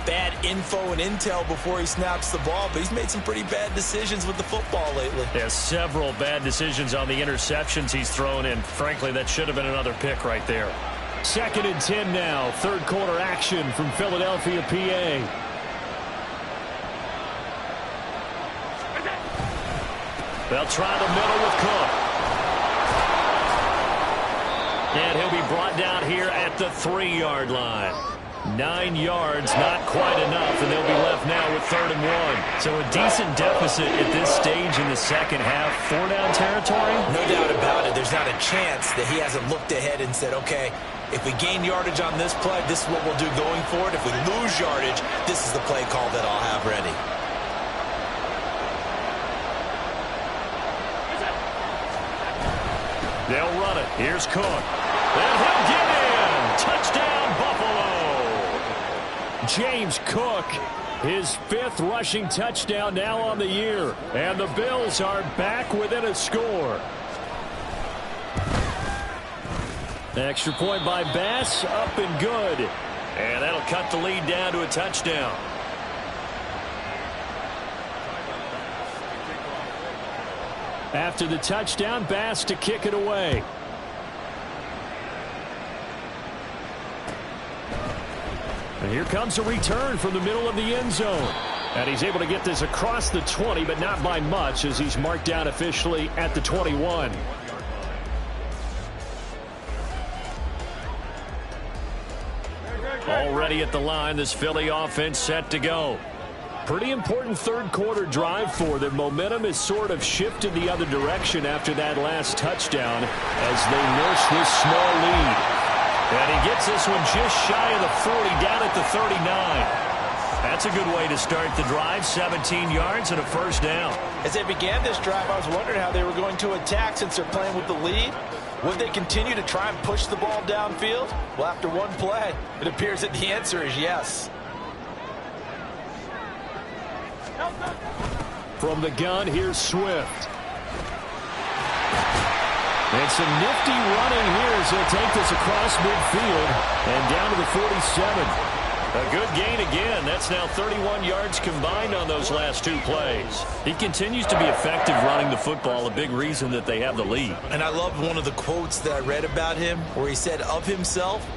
bad info and intel before he snaps the ball. But he's made some pretty bad decisions with the football lately. Yeah, several bad decisions on the interceptions he's thrown in. Frankly, that should have been another pick right there. 2nd and 10 now. 3rd quarter action from Philadelphia, PA. They'll try the middle with Cook. And he'll be brought down here at the 3-yard line. 9 yards, not quite enough, and they'll be left now with 3rd and 1. So a decent deficit at this stage in the second half. 4-down territory? No doubt about it. There's not a chance that he hasn't looked ahead and said, okay, if we gain yardage on this play, this is what we'll do going forward. If we lose yardage, this is the play call that I'll have ready. They'll run it. Here's Cook. And he'll get in. Touchdown, Buffalo. James Cook, his 5th rushing touchdown now on the year. And the Bills are back within a score. Extra point by Bass, up and good. And that'll cut the lead down to a touchdown. After the touchdown, Bass to kick it away. And here comes a return from the middle of the end zone. And he's able to get this across the 20, but not by much as he's marked down officially at the 21. Already at the line, this Philly offense set to go. Pretty important 3rd quarter drive for them. Momentum has sort of shifted the other direction after that last touchdown as they nurse this small lead. And he gets this one just shy of the 40, down at the 39. That's a good way to start the drive. 17 yards and a 1st down. As they began this drive, I was wondering how they were going to attack since they're playing with the lead. Would they continue to try and push the ball downfield? Well, after one play, it appears that the answer is yes. From the gun, here's Swift. And some nifty running here as they'll take this across midfield and down to the 47. A good gain again. That's now 31 yards combined on those last 2 plays. He continues to be effective running the football, a big reason that they have the lead. And I love one of the quotes that I read about him where he said of himself,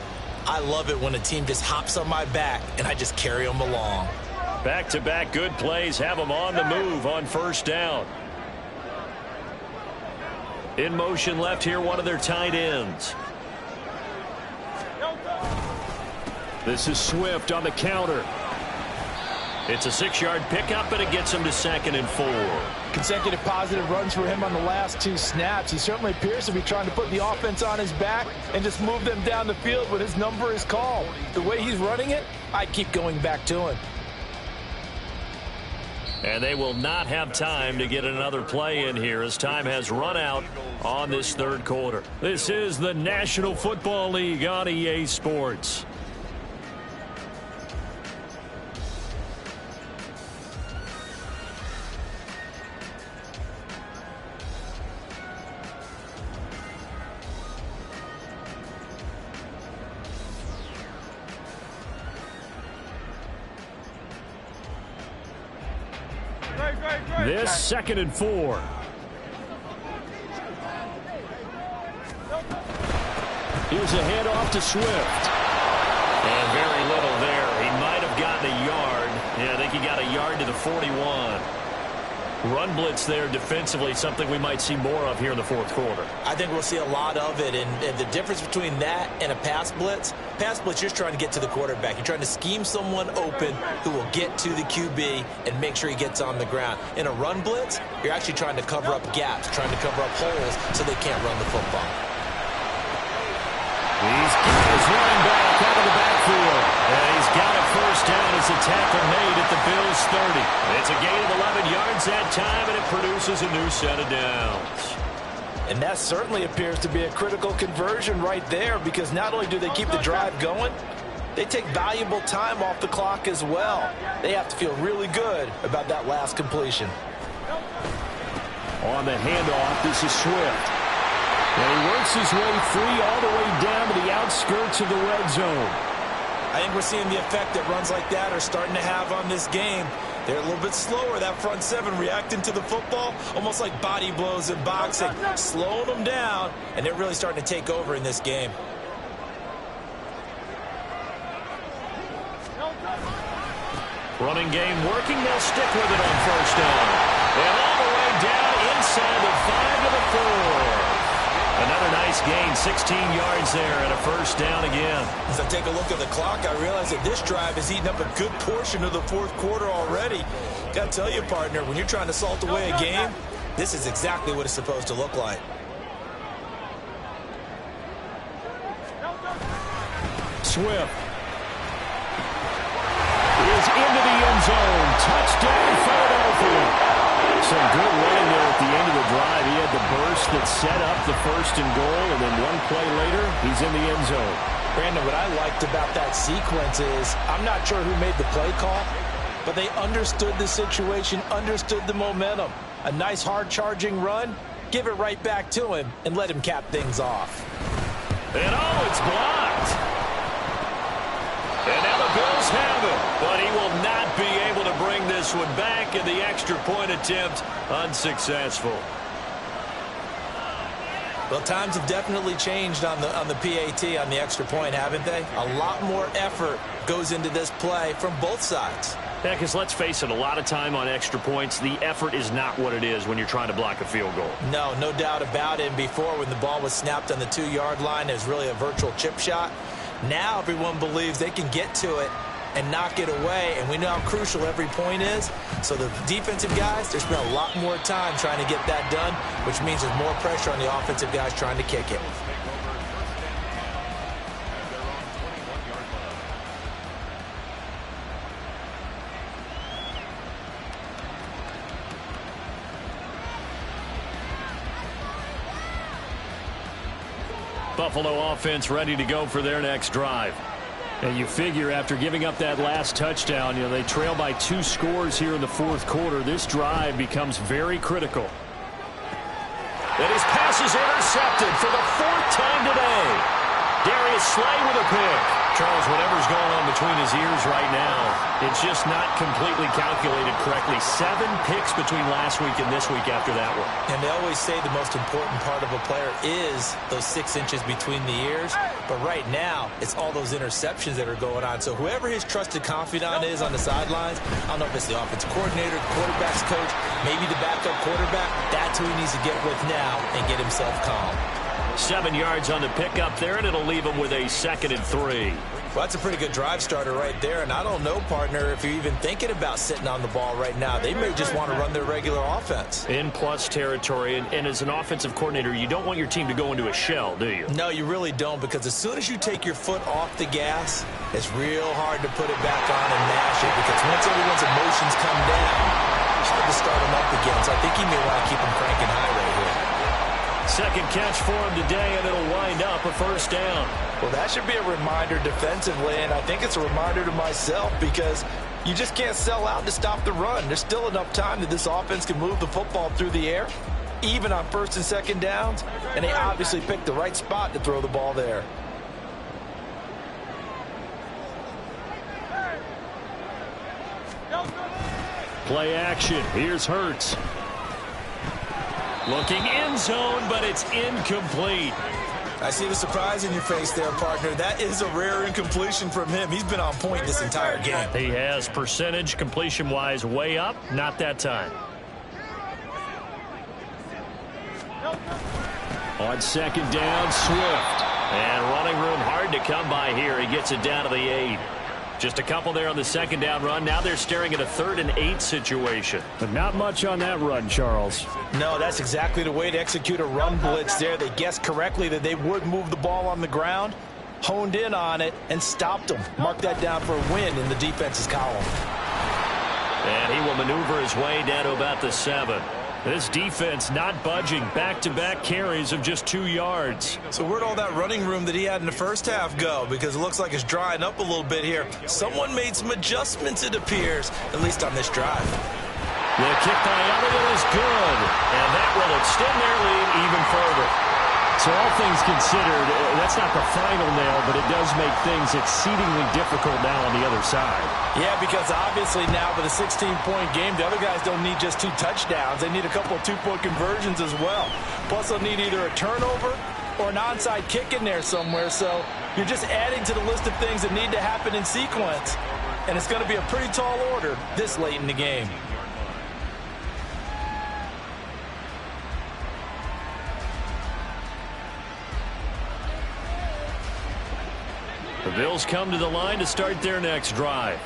I love it when a team just hops on my back and I just carry them along. Back-to-back good plays have them on the move on 1st down. In motion left here, one of their tight ends. This is Swift on the counter. It's a 6-yard pickup, and it gets him to 2nd and 4. Consecutive positive runs for him on the last 2 snaps. He certainly appears to be trying to put the offense on his back and just move them down the field when his number is called. The way he's running it, I'd keep going back to him. And they will not have time to get another play in here as time has run out on this 3rd quarter. This is the National Football League on EA Sports. This 2nd and 4. Here's a handoff to Swift. And very little there. He might have gotten a yard. Yeah, I think he got a yard to the 41. Run blitz there defensively, something we might see more of here in the fourth quarter. I think we'll see a lot of it, and the difference between that and a pass blitz, you're just trying to get to the quarterback. You're trying to scheme someone open who will get to the QB and make sure he gets on the ground. In a run blitz, you're actually trying to cover up gaps, trying to cover up holes so they can't run the football. He's got his running back out of the backfield. And he's got a first down as the tackle made at the Bills' 30. It's a gain of 11 yards that time, and it produces a new set of downs. And that certainly appears to be a critical conversion right there, because not only do they keep the drive going, they take valuable time off the clock as well. They have to feel really good about that last completion. On the handoff, this is Swift. And he works his way free all the way down to the outskirts of the red zone. I think we're seeing the effect that runs like that are starting to have on this game. They're a little bit slower, that front seven, reacting to the football, almost like body blows in boxing, slowing them down, and they're really starting to take over in this game. Running game working. They'll stick with it on first down. And all the way down inside the 5 to the 4. Another nice gain, 16 yards there, and a first down again. As I take a look at the clock, I realize that this drive has eaten up a good portion of the fourth quarter already. Got to tell you, partner, when you're trying to salt away a game, this is exactly what it's supposed to look like. Swift is into the end zone. Touchdown, Philadelphia. Some good running there at the end of the drive. He had the burst that set up the first and goal, and then one play later, he's in the end zone. Brandon, what I liked about that sequence is, I'm not sure who made the play call, but they understood the situation, understood the momentum. A nice hard-charging run, give it right back to him, and let him cap things off. And it's blocked. And now the Bills have it, but he will not be able to bring this one back, and the extra point attempt unsuccessful. Well, times have definitely changed on the PAT, on the extra point, haven't they? A lot more effort goes into this play from both sides. Yeah, because let's face it, a lot of time on extra points, the effort is not what it is when you're trying to block a field goal. No doubt about it. And before, when the ball was snapped on the 2-yard line, it was really a virtual chip shot. Now everyone believes they can get to it and knock it away, and we know how crucial every point is. So the defensive guys, they spend a lot more time trying to get that done, which means there's more pressure on the offensive guys trying to kick it. Buffalo offense ready to go for their next drive. And you figure after giving up that last touchdown, they trail by 2 scores here in the fourth quarter. This drive becomes very critical. And his pass is intercepted for the 4th time today. Darius Slay with a pick. Charles, whatever's going on between his ears right now, it's just not completely calculated correctly. 7 picks between last week and this week after that one. And they always say the most important part of a player is those 6 inches between the ears. But right now, it's all those interceptions that are going on. So whoever his trusted confidant is on the sidelines, I don't know if it's the offensive coordinator, quarterback's coach, maybe the backup quarterback, that's who he needs to get with now and get himself calm. 7 yards on the pickup there, and it'll leave him with a 2nd and 3. Well, that's a pretty good drive starter right there, and I don't know, partner, if you're even thinking about sitting on the ball right now. They may just want to run their regular offense. In plus territory, and as an offensive coordinator, you don't want your team to go into a shell, do you? No, you really don't, because as soon as you take your foot off the gas, it's real hard to put it back on and mash it, because once everyone's emotions come down, it's hard to start them up again. So I think you may want to keep them cranking high right here. 2nd catch for him today, and it'll wind up a first down. Well, that should be a reminder defensively, and I think it's a reminder to myself, because you just can't sell out to stop the run. There's still enough time that this offense can move the football through the air, even on 1st and 2nd downs, and they obviously picked the right spot to throw the ball there. Play action. Here's Hurts. Looking end zone, but it's incomplete. I see the surprise in your face there, partner. That is a rare incompletion from him. He's been on point this entire game. He has percentage completion-wise way up. Not that time. On second down, Swift. And running room hard to come by here. He gets it down to the 8. Just a couple there on the second down run. Now they're staring at a 3rd and 8 situation. But not much on that run, Charles. No, that's exactly the way to execute a run blitz there. They guessed correctly that they would move the ball on the ground, honed in on it, and stopped them. Mark that down for a win in the defense's column. And he will maneuver his way down to about the 7. This defense not budging. Back-to-back carries of just 2 yards. So where'd all that running room that he had in the first half go? Because it looks like it's drying up a little bit here. Someone made some adjustments, it appears, at least on this drive. The kick by Elliott is good. And that will extend their lead even further. So all things considered, that's not the final nail, but it does make things exceedingly difficult now on the other side. Yeah, because obviously now with a 16-point game, the other guys don't need just 2 touchdowns. They need a couple of 2-point conversions as well. Plus, they'll need either a turnover or an onside kick in there somewhere. So you're just adding to the list of things that need to happen in sequence. And it's going to be a pretty tall order this late in the game. The Bills come to the line to start their next drive.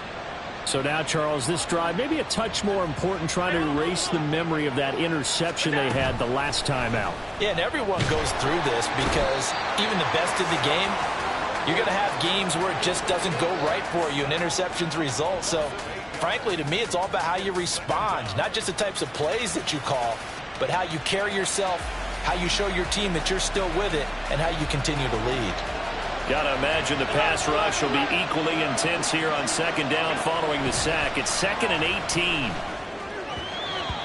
So now, Charles, this drive maybe a touch more important, trying to erase the memory of that interception they had the last time out. Yeah, and everyone goes through this because even the best in the game, you're going to have games where it just doesn't go right for you and interceptions result. So, frankly, to me, it's all about how you respond, not just the types of plays that you call, but how you carry yourself, how you show your team that you're still with it, and how you continue to lead. Got to imagine the pass rush will be equally intense here on second down following the sack. It's 2nd and 18.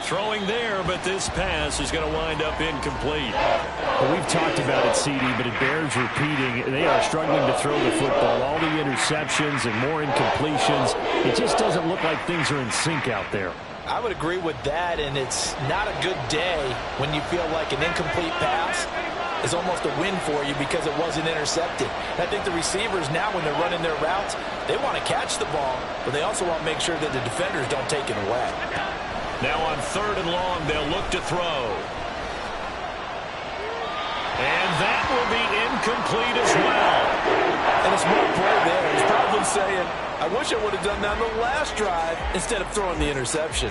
Throwing there, but this pass is going to wind up incomplete. Well, we've talked about it, CD, but it bears repeating. They are struggling to throw the football. All the interceptions and more incompletions. It just doesn't look like things are in sync out there. I would agree with that, and it's not a good day when you feel like an incomplete pass is almost a win for you because it wasn't intercepted. And I think the receivers now, when they're running their routes, they want to catch the ball, but they also want to make sure that the defenders don't take it away. Now on 3rd and long, they'll look to throw. And that will be incomplete as well. And a smart play there. He's probably saying, I wish I would have done that on the last drive instead of throwing the interception.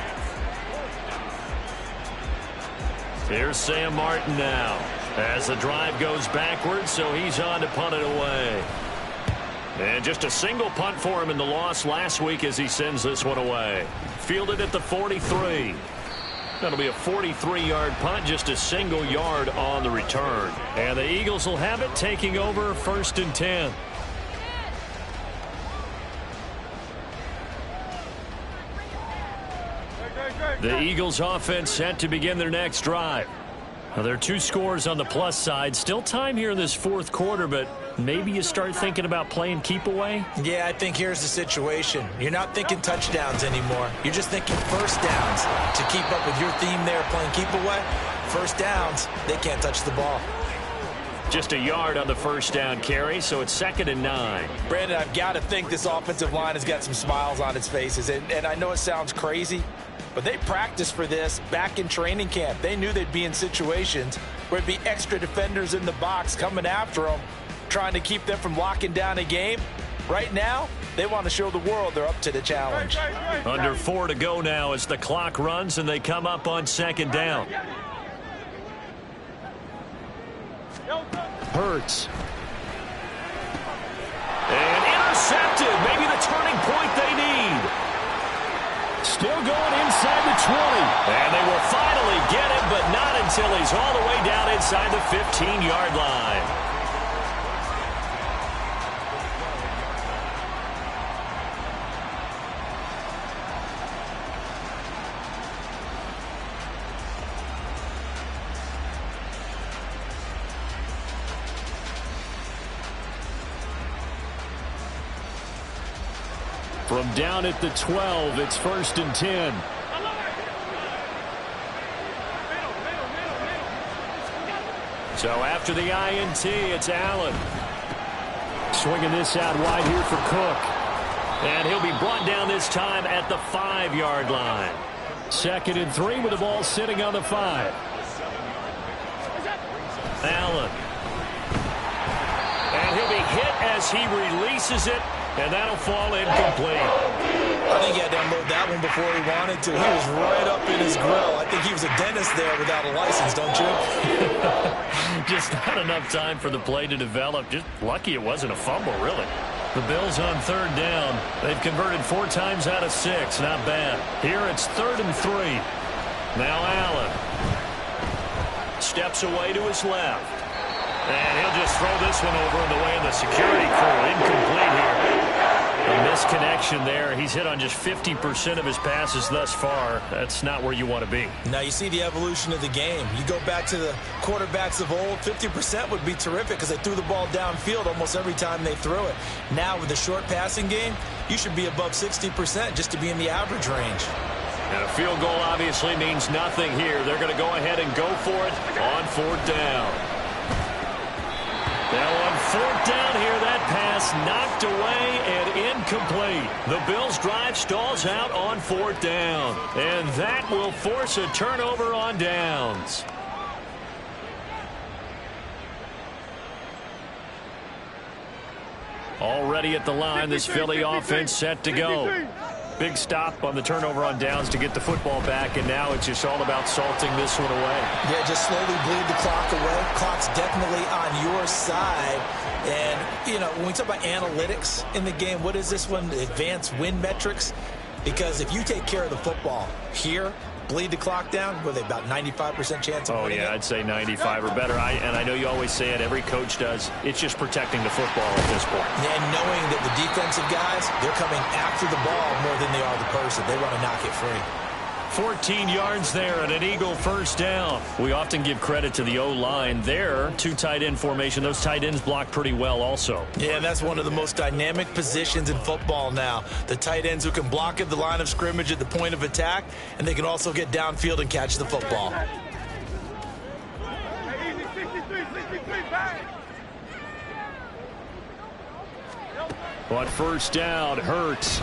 Here's Sam Martin now as the drive goes backwards, so he's on to punt it away. And just a single punt for him in the loss last week as he sends this one away. Fielded at the 43. That'll be a 43-yard punt, just a single yard on the return. And the Eagles will have it, taking over 1st and 10. The Eagles offense set to begin their next drive. Now, there are 2 scores on the plus side. Still time here in this 4th quarter, but maybe you start thinking about playing keep away? Yeah, I think here's the situation. You're not thinking touchdowns anymore. You're just thinking first downs. To keep up with your theme there, playing keep away, first downs, they can't touch the ball. Just a yard on the first down carry, so it's 2nd and 9. Brandon, I've got to think this offensive line has got some smiles on its faces. And I know it sounds crazy, but they practiced for this back in training camp. They knew they'd be in situations where it'd be extra defenders in the box coming after them, trying to keep them from locking down a game. Right now, they want to show the world they're up to the challenge. Under 4 to go now as the clock runs and they come up on 2nd down. Hurts. And intercepted. Maybe the turning point they need. Still going inside the 20. And they will finally get him, but not until he's all the way down inside the 15-yard line. From down at the 12, it's 1st and 10. So after the INT, it's Allen. Swinging this out wide here for Cook. And he'll be brought down this time at the 5-yard line. 2nd and 3 with the ball sitting on the 5. Allen. And he'll be hit as he releases it, and that'll fall incomplete. I think he had to unload that one before he wanted to. He was right up in his grill. I think he was a dentist there without a license, don't you? Just not enough time for the play to develop. Just lucky it wasn't a fumble, really. The Bills on third down. They've converted 4 times out of 6. Not bad. Here it's 3rd and 3. Now Allen steps away to his left. And he'll just throw this one over in the way of the security crew. Incomplete here. A misconnection there. He's hit on just 50% of his passes thus far. That's not where you want to be. Now you see the evolution of the game. You go back to the quarterbacks of old, 50% would be terrific because they threw the ball downfield almost every time they threw it. Now with the short passing game, you should be above 60% just to be in the average range. And a field goal obviously means nothing here. They're going to go ahead and go for it on 4th down. Now on 4th down here, that pass knocked away and incomplete. The Bills' drive stalls out on 4th down. And that will force a turnover on downs. Already at the line, this Philly offense set to go. Big stop on the turnover on downs to get the football back, and now it's just all about salting this one away. Yeah, just slowly bleed the clock away. Clock's definitely on your side. And, you know, when we talk about analytics in the game, what is this one? Advanced win metrics? Because if you take care of the football here, bleed the clock down, with about 95% chance of winning it? I'd say 95 or better. And I know you always say it, every coach does. It's just protecting the football at this point. And knowing that the defensive guys, they're coming after the ball more than they are the person. They want to knock it free. 14 yards there and an Eagle first down. We often give credit to the O-line there. 2 tight end formation. Those tight ends block pretty well also. Yeah, and that's one of the most dynamic positions in football now. The tight ends who can block at the line of scrimmage at the point of attack, and they can also get downfield and catch the football. On first down, Hurts.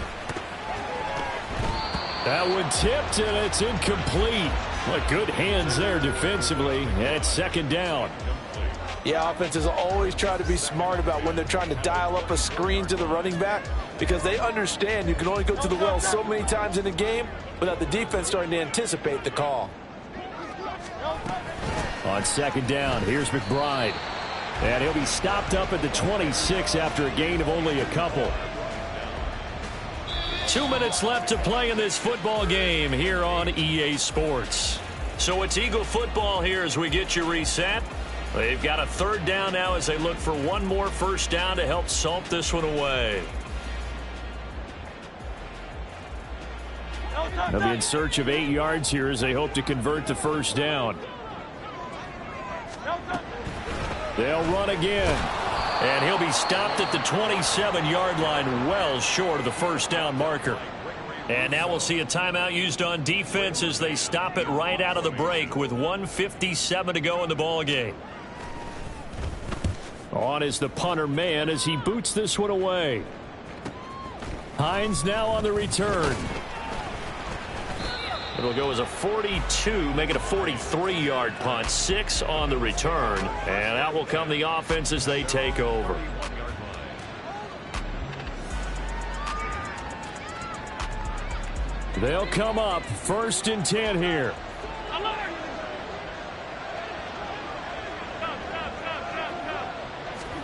That one tipped, and it's incomplete. What good hands there defensively. And it's 2nd down. Yeah, offenses always try to be smart about when they're trying to dial up a screen to the running back, because they understand you can only go to the well so many times in a game without the defense starting to anticipate the call. On 2nd down, here's McBride. And he'll be stopped up at the 26 after a gain of only a couple. 2 minutes left to play in this football game here on EA Sports. So it's Eagle football here as we get you reset. They've got a 3rd down now as they look for one more first down to help salt this one away. They'll be in search of 8 yards here as they hope to convert the first down. They'll run again. And he'll be stopped at the 27-yard line, well short of the first down marker. And now we'll see a timeout used on defense as they stop it right out of the break with 1:57 to go in the ball game. On is the punter man as he boots this one away. Hines now on the return. It'll go as a 42, make it a 43-yard punt. 6 on the return. And out will come the offense as they take over. They'll come up 1st and 10 here.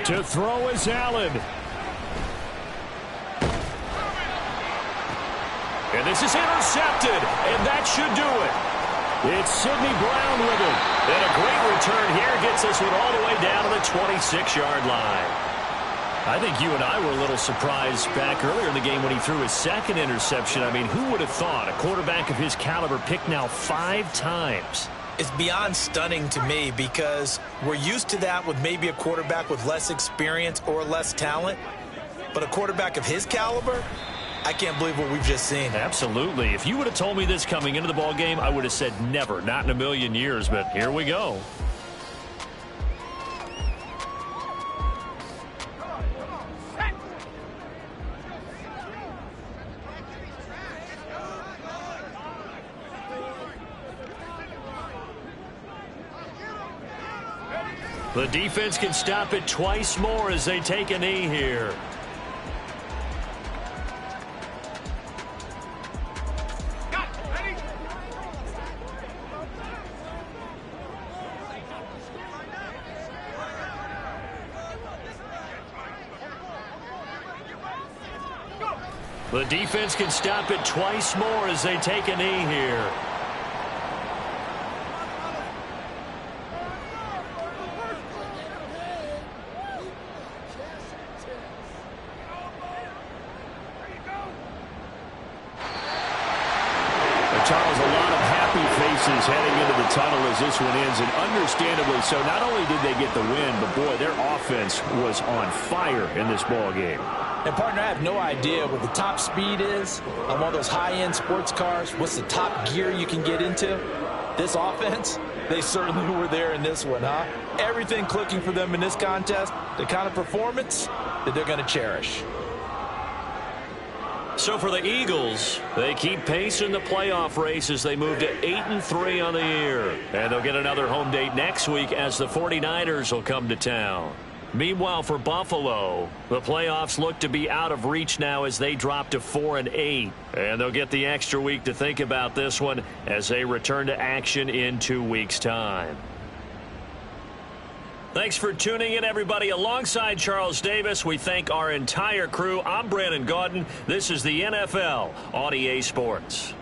To throw is Allen. And this is intercepted, and that should do it. It's Sidney Brown with it. And a great return here gets this one all the way down to the 26-yard line. I think you and I were a little surprised back earlier in the game when he threw his 2nd interception. I mean, who would have thought a quarterback of his caliber picked now 5 times? It's beyond stunning to me because we're used to that with maybe a quarterback with less experience or less talent. But a quarterback of his caliber, I can't believe what we've just seen. Absolutely. If you would have told me this coming into the ball game, I would have said never, not in a million years. But here we go. The defense can stop it twice more as they take a knee here. The defense can stop it twice more as they take a knee here. Charles, a lot of happy faces heading into the tunnel as this one ends, and understandably so. Not only did they get the win, but boy, their offense was on fire in this ball game. And, partner, I have no idea what the top speed is on one of those high-end sports cars. What's the top gear you can get into? This offense, they certainly were there in this one, huh? Everything clicking for them in this contest, the kind of performance that they're going to cherish. So for the Eagles, they keep pace in the playoff race as they move to 8-3 on the year. And they'll get another home date next week as the 49ers will come to town. Meanwhile, for Buffalo, the playoffs look to be out of reach now as they drop to 4-8. And they'll get the extra week to think about this one as they return to action in 2 weeks' time. Thanks for tuning in, everybody. Alongside Charles Davis, we thank our entire crew. I'm Brandon Gaudin. This is the NFL on EA Sports.